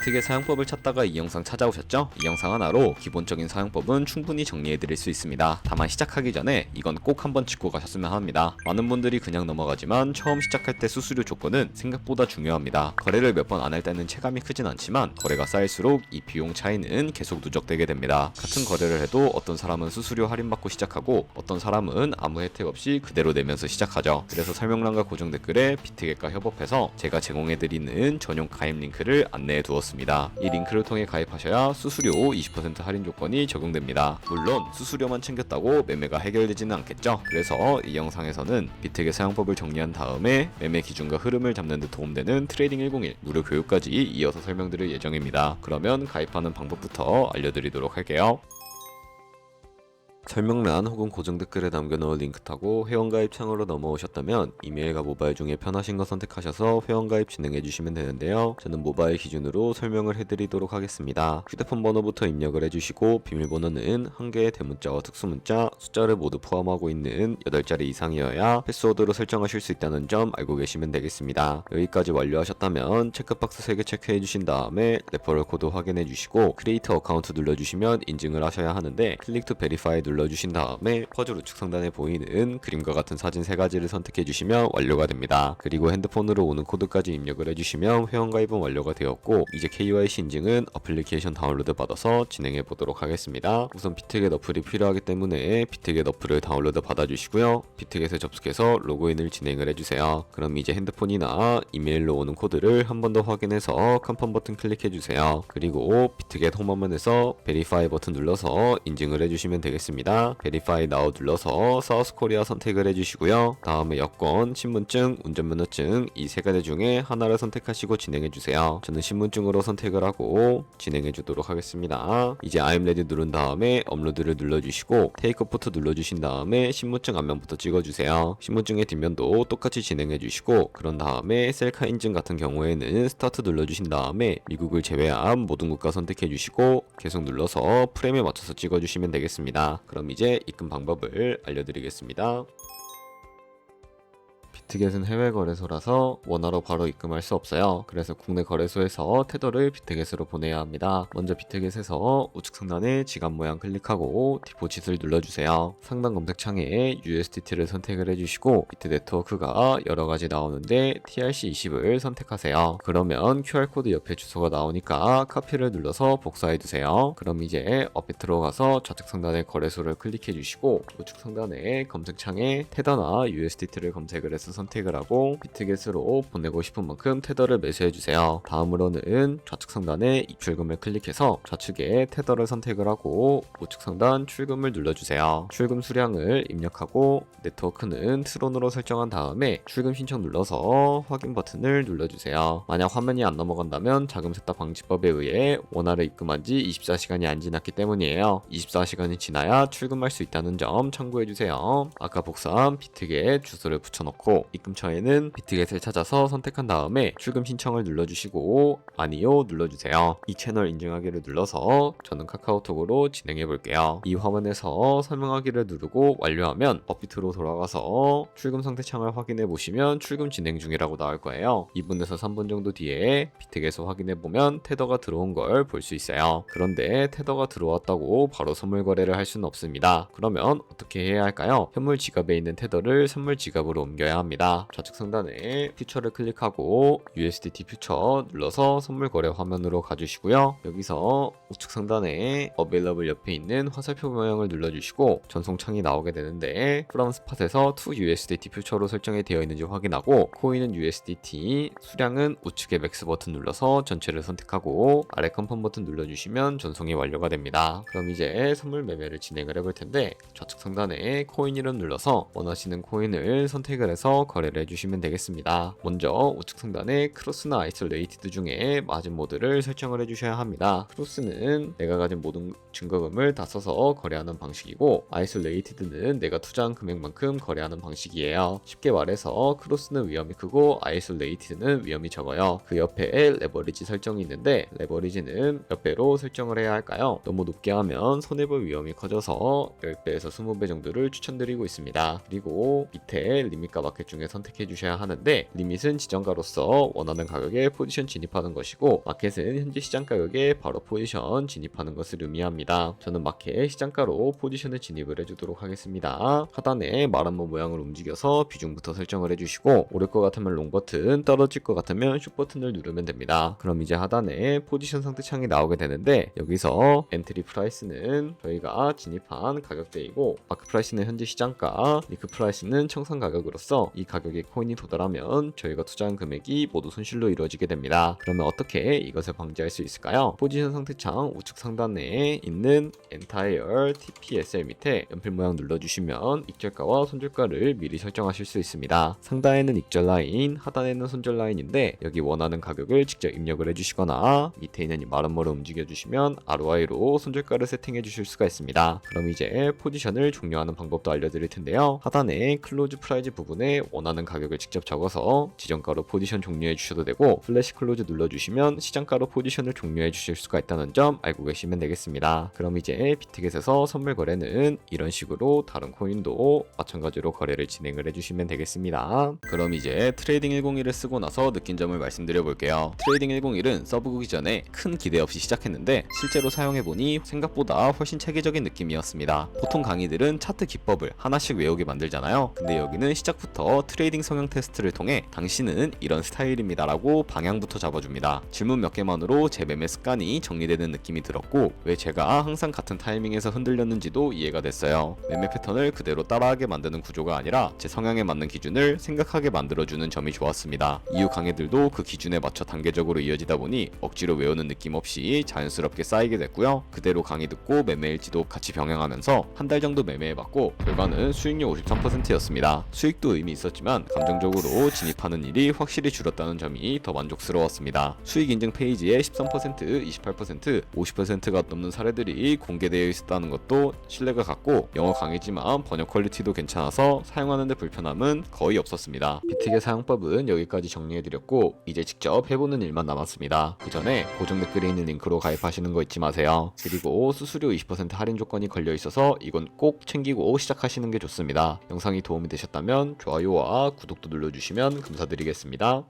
비트겟 사용법을 찾다가 이 영상 찾아오셨죠? 이 영상 하나로 기본적인 사용법은 충분히 정리해드릴 수 있습니다. 다만 시작하기 전에 이건 꼭 한번 짚고 가셨으면 합니다. 많은 분들이 그냥 넘어가지만 처음 시작할 때 수수료 조건은 생각보다 중요합니다. 거래를 몇 번 안 할 때는 체감이 크진 않지만 거래가 쌓일수록 이 비용 차이는 계속 누적되게 됩니다. 같은 거래를 해도 어떤 사람은 수수료 할인받고 시작하고 어떤 사람은 아무 혜택 없이 그대로 내면서 시작하죠. 그래서 설명란과 고정 댓글에 비트겟과 협업해서 제가 제공해드리는 전용 가입 링크를 안내해 두었습니다. 이 링크를 통해 가입하셔야 수수료 20% 할인 조건이 적용됩니다. 물론 수수료만 챙겼다고 매매가 해결되지는 않겠죠. 그래서 이 영상에서는 비트겟 사용법을 정리한 다음에 매매 기준과 흐름을 잡는 데 도움되는 트레이딩 101 무료 교육까지 이어서 설명드릴 예정입니다. 그러면 가입하는 방법부터 알려드리도록 할게요. 설명란 혹은 고정 댓글에 남겨놓은 링크 타고 회원가입 창으로 넘어오셨다면 이메일과 모바일 중에 편하신 거 선택하셔서 회원가입 진행해주시면 되는데요. 저는 모바일 기준으로 설명을 해드리도록 하겠습니다. 휴대폰 번호부터 입력을 해주시고 비밀번호는 한 개의 대문자와 특수문자, 숫자를 모두 포함하고 있는 8자리 이상이어야 패스워드로 설정하실 수 있다는 점 알고 계시면 되겠습니다. 여기까지 완료하셨다면 체크박스 3개 체크해주신 다음에 레퍼럴 코드 확인해주시고 크리에이터 어카운트 눌러주시면 인증을 하셔야 하는데 클릭 투 베리파이 눌러주신 다음에 퍼즐 우측 상단에 보이는 그림과 같은 사진 3가지를 선택해주시면 완료가 됩니다. 그리고 핸드폰으로 오는 코드까지 입력을 해주시면 회원가입은 완료가 되었고 이제 KYC 인증은 어플리케이션 다운로드 받아서 진행해 보도록 하겠습니다. 우선 비트겟 어플이 필요하기 때문에 비트겟 어플을 다운로드 받아주시고요. 비트겟에 접속해서 로그인을 진행을 해주세요. 그럼 이제 핸드폰이나 이메일로 오는 코드를 한 번 더 확인해서 컨펌 버튼 클릭해주세요. 그리고 비트겟 홈화면에서 베리파이 버튼 눌러서 인증을 해주시면 되겠습니다. 베리파이 나우 눌러서 사우스 코리아 선택을 해주시고요. 다음에 여권, 신분증, 운전면허증 이 3가지 중에 하나를 선택하시고 진행해주세요. 저는 신분증으로 선택을 하고 진행해주도록 하겠습니다. 이제 I'm ready 누른 다음에 업로드를 눌러주시고 테이크 포토 눌러주신 다음에 신분증 앞면부터 찍어주세요. 신분증의 뒷면도 똑같이 진행해주시고 그런 다음에 셀카 인증 같은 경우에는 스타트 눌러주신 다음에 미국을 제외한 모든 국가 선택해주시고 계속 눌러서 프레임에 맞춰서 찍어주시면 되겠습니다. 그럼 이제 입금 방법을 알려드리겠습니다. 비트겟은 해외 거래소라서 원화로 바로 입금할 수 없어요. 그래서 국내 거래소에서 테더를 비트겟으로 보내야 합니다. 먼저 비트겟에서 우측 상단에 지갑 모양 클릭하고 디포짓을 눌러주세요. 상단 검색창에 USDT를 선택을 해주시고 비트 네트워크가 여러가지 나오는데 TRC20을 선택하세요. 그러면 QR코드 옆에 주소가 나오니까 카피를 눌러서 복사해두세요. 그럼 이제 어플 들어가서 좌측 상단에 거래소를 클릭해주시고 우측 상단에 검색창에 테더나 USDT를 검색을 해서 선택을 하고 비트겟으로 보내고 싶은 만큼 테더를 매수해주세요. 다음으로는 좌측 상단에 입출금을 클릭해서 좌측에 테더를 선택을 하고 우측 상단 출금을 눌러주세요. 출금 수량을 입력하고 네트워크는 트론으로 설정한 다음에 출금 신청 눌러서 확인 버튼을 눌러주세요. 만약 화면이 안 넘어간다면 자금 세탁 방지법에 의해 원화를 입금한 지 24시간이 안 지났기 때문이에요. 24시간이 지나야 출금할 수 있다는 점 참고해주세요. 아까 복사한 비트겟 주소를 붙여넣고 입금처에는 비트겟을 찾아서 선택한 다음에 출금 신청을 눌러주시고 아니요 눌러주세요. 이 채널 인증하기를 눌러서 저는 카카오톡으로 진행해 볼게요. 이 화면에서 설명하기를 누르고 완료하면 업비트로 돌아가서 출금 상태 창을 확인해 보시면 출금 진행 중이라고 나올 거예요. 2분에서 3분 정도 뒤에 비트겟을 확인해 보면 테더가 들어온 걸 볼 수 있어요. 그런데 테더가 들어왔다고 바로 선물 거래를 할 수는 없습니다. 그러면 어떻게 해야 할까요? 현물 지갑에 있는 테더를 선물 지갑으로 옮겨야 합니다. 좌측 상단에 퓨처를 클릭하고 USDT 퓨처 눌러서 선물 거래 화면으로 가주시고요. 여기서 우측 상단에 Available 옆에 있는 화살표 모양을 눌러주시고 전송창이 나오게 되는데 From Spot에서 to USDT 퓨처로 설정이 되어 있는지 확인하고 코인은 USDT, 수량은 우측의 맥스 버튼 눌러서 전체를 선택하고 아래 컨펌 버튼 눌러주시면 전송이 완료가 됩니다. 그럼 이제 선물 매매를 진행을 해볼 텐데 좌측 상단에 코인 이름 눌러서 원하시는 코인을 선택을 해서 거래를 해주시면 되겠습니다. 먼저 우측 상단에 크로스나 아이솔레이티드 중에 마진 모드를 설정을 해주셔야 합니다. 크로스는 내가 가진 모든 증거금을 다 써서 거래하는 방식이고 아이솔레이티드는 내가 투자한 금액만큼 거래하는 방식이에요. 쉽게 말해서 크로스는 위험이 크고 아이솔레이티드는 위험이 적어요. 그 옆에 레버리지 설정이 있는데 레버리지는 몇 배로 설정을 해야 할까요? 너무 높게 하면 손해볼 위험이 커져서 10배에서 20배 정도를 추천드리고 있습니다. 그리고 밑에 리밋과 마켓 중에 중에 선택해 주셔야 하는데, 리밋은 지정가로서 원하는 가격에 포지션 진입하는 것이고, 마켓은 현재 시장 가격에 바로 포지션 진입하는 것을 의미합니다. 저는 마켓 시장가로 포지션을 진입을 해주도록 하겠습니다. 하단에 말한모 모양을 움직여서 비중부터 설정을 해주시고, 오를 것 같으면 롱 버튼, 떨어질 것 같으면 숏 버튼을 누르면 됩니다. 그럼 이제 하단에 포지션 상태 창이 나오게 되는데, 여기서 엔트리 프라이스는 저희가 진입한 가격대이고, 마크 프라이스는 현재 시장가, 리크 프라이스는 청산 가격으로서 이 가격에 코인이 도달하면 저희가 투자한 금액이 모두 손실로 이루어지게 됩니다. 그러면 어떻게 이것을 방지할 수 있을까요? 포지션 상태창 우측 상단에 있는 Entire TPSL 밑에 연필 모양 눌러주시면 익절가와 손절가를 미리 설정하실 수 있습니다. 상단에는 익절 라인, 하단에는 손절 라인인데, 여기 원하는 가격을 직접 입력을 해주시거나 밑에 있는 이 마름모를 움직여주시면 ROI로 손절가를 세팅해 주실 수가 있습니다. 그럼 이제 포지션을 종료하는 방법도 알려드릴 텐데요. 하단에 클로즈 프라이즈 부분에 원하는 가격을 직접 적어서 지정가로 포지션 종료해 주셔도 되고, 플래시 클로즈 눌러주시면 시장가로 포지션을 종료해 주실 수가 있다는 점 알고 계시면 되겠습니다. 그럼 이제 비트겟에서 선물 거래는 이런 식으로 다른 코인도 마찬가지로 거래를 진행을 해주시면 되겠습니다. 그럼 이제 트레이딩 101을 쓰고 나서 느낀 점을 말씀드려 볼게요. 트레이딩 101은 서브기 전에 큰 기대 없이 시작했는데, 실제로 사용해보니 생각보다 훨씬 체계적인 느낌이었습니다. 보통 강의들은 차트 기법을 하나씩 외우게 만들잖아요. 근데 여기는 시작부터 트레이딩 성향 테스트를 통해 당신은 이런 스타일입니다 라고 방향부터 잡아줍니다. 질문 몇 개만으로 제 매매 습관이 정리되는 느낌이 들었고, 왜 제가 항상 같은 타이밍에서 흔들렸는지도 이해가 됐어요. 매매 패턴을 그대로 따라하게 만드는 구조가 아니라 제 성향에 맞는 기준을 생각하게 만들어주는 점이 좋았습니다. 이후 강의들도 그 기준에 맞춰 단계적으로 이어지다 보니 억지로 외우는 느낌 없이 자연스럽게 쌓이게 됐고요. 그대로 강의 듣고 매매일지도 같이 병행하면서 한 달 정도 매매해봤고, 결과는 수익률 53%였습니다. 수익도 의미 있었지만 감정적으로 진입하는 일이 확실히 줄었다는 점이 더 만족스러웠습니다. 수익 인증 페이지에 13%, 28%, 50%가 넘는 사례들이 공개되어 있었다는 것도 신뢰가 갔고, 영어 강의지만 번역 퀄리티도 괜찮아서 사용하는데 불편함은 거의 없었습니다. 비트겟 사용법은 여기까지 정리해드렸고, 이제 직접 해보는 일만 남았습니다. 그 전에 고정 댓글에 있는 링크로 가입하시는 거 잊지 마세요. 그리고 수수료 20% 할인 조건이 걸려 있어서 이건 꼭 챙기고 시작하시는 게 좋습니다. 영상이 도움이 되셨다면 좋아요와 구독도 눌러주시면 감사드리겠습니다.